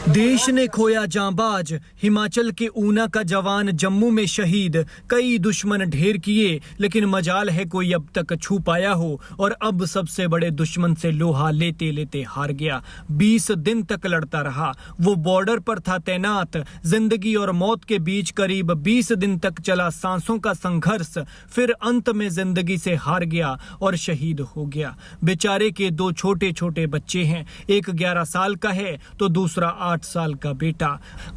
देश ने खोया जांबाज, हिमाचल के ऊना का जवान जम्मू में शहीद। कई दुश्मन ढेर किए लेकिन मजाल है कोई अब तक छू पाया हो, और अब सबसे बड़े दुश्मन से लोहा लेते लेते हार गया। 20 दिन तक लड़ता रहा, वो बॉर्डर पर था तैनात। जिंदगी और मौत के बीच करीब 20 दिन तक चला सांसों का संघर्ष, फिर अंत में जिंदगी से हार गया और शहीद हो गया। बेचारे के 2 छोटे छोटे बच्चे हैं, एक 11 साल का है तो दूसरा 8 साल का बेटा।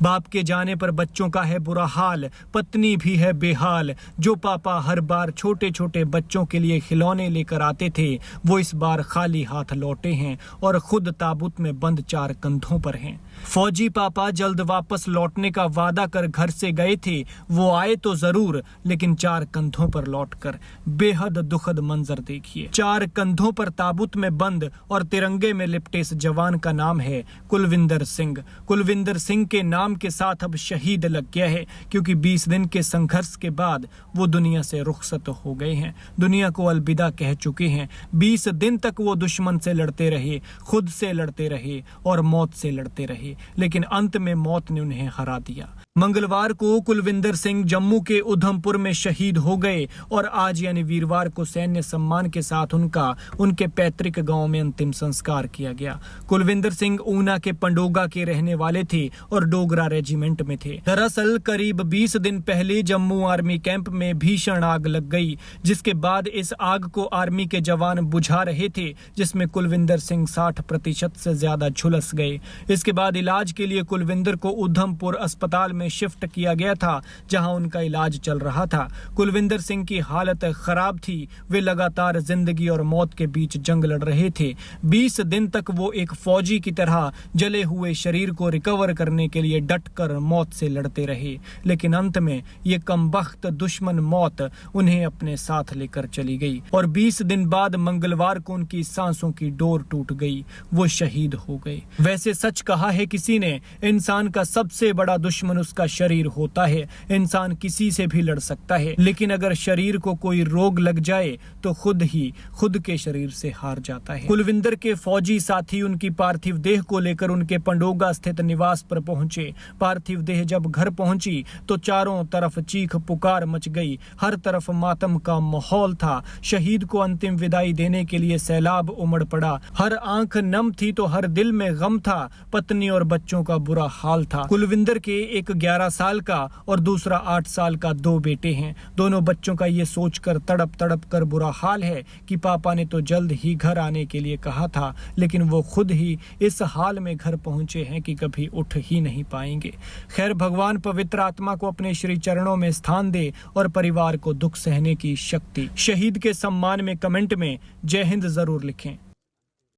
बाप के जाने पर बच्चों का है बुरा हाल, पत्नी भी है बेहाल। जो पापा हर बार छोटे छोटे बच्चों के लिए खिलौने लेकर आते थे, वो इस बार खाली हाथ लौटे हैं और खुद ताबूत में बंद 4 कंधों पर हैं। फौजी पापा जल्द वापस लौटने का वादा कर घर से गए थे, वो आए तो जरूर लेकिन 4 कंधों पर लौटकर। बेहद दुखद मंजर देखिए, 4 कंधों पर ताबूत में बंद और तिरंगे में लिपटे इस जवान का नाम है कुलविंदर सिंह। कुलविंदर सिंह के नाम के साथ अब शहीद लग गया है, क्योंकि 20 दिन के संघर्ष के बाद वो दुनिया से रुखसत हो गए हैं, दुनिया को अलविदा कह चुके हैं। 20 दिन तक वो दुश्मन से लड़ते रहे, खुद से लड़ते रहे और मौत से लड़ते रहे, लेकिन अंत में मौत ने उन्हें हरा दिया। मंगलवार को कुलविंदर सिंह जम्मू के उधमपुर में शहीद हो गए और आज यानी वीरवार को सैन्य सम्मान के साथ उनके पैतृक गांव में अंतिम संस्कार किया गया। कुलविंदर सिंह ऊना के पंडोगा के रहने वाले थे और डोगरा रेजिमेंट में थे। दरअसल करीब 20 दिन पहले जम्मू आर्मी कैंप में भीषण आग लग गई, जिसके बाद इस आग को आर्मी के जवान बुझा रहे थे, जिसमें कुलविंदर सिंह 60% से ज्यादा झुलस गए। इसके बाद इलाज के लिए कुलविंदर को उधमपुर अस्पताल में शिफ्ट किया गया था, जहां उनका इलाज चल रहा था। कुलविंदर सिंह की हालत खराब थी, वे लगातार जिंदगी और मौत के बीच जंग लड़ रहे थे। 20 दिन तक वो एक फौजी की तरह जले हुए शरीर को रिकवर करने के लिए डटकर मौत से लड़ते रहे, लेकिन अंत में ये कमबख्त दुश्मन मौत उन्हें अपने साथ लेकर चली गई और 20 दिन बाद मंगलवार को उनकी सांसों की डोर टूट गई, वो शहीद हो गए। वैसे सच कहा है किसी ने, इंसान का सबसे बड़ा दुश्मन उसका शरीर होता है। इंसान किसी से भी लड़ सकता है, लेकिन अगर शरीर को कोई रोग लग जाए तो खुद के शरीर से हार जाता है। कुलविंदर के फौजी साथी उनकी पार्थिव देह को लेकर उनके पंडोगा स्थित निवास पर पहुंचे। पार्थिव देह जब घर पहुंची तो चारों तरफ चीख पुकार मच गई, हर तरफ मातम का माहौल था। शहीद को अंतिम विदाई देने के लिए सैलाब उमड़ पड़ा, हर आंख नम थी तो हर दिल में गम था। पत्नी और बच्चों का बुरा हाल था। कुलविंदर के एक 11 साल का और दूसरा 8 साल का 2 बेटे हैं। दोनों बच्चों का ये सोचकर तड़प कर बुरा हाल है कि पापा ने तो जल्द ही घर आने के लिए कहा था, लेकिन वो खुद ही इस हाल में घर पहुंचे हैं कि कभी उठ ही नहीं पाएंगे। खैर, भगवान पवित्र आत्मा को अपने श्री चरणों में स्थान दे और परिवार को दुख सहने की शक्ति। शहीद के सम्मान में कमेंट में जय हिंद जरूर लिखें।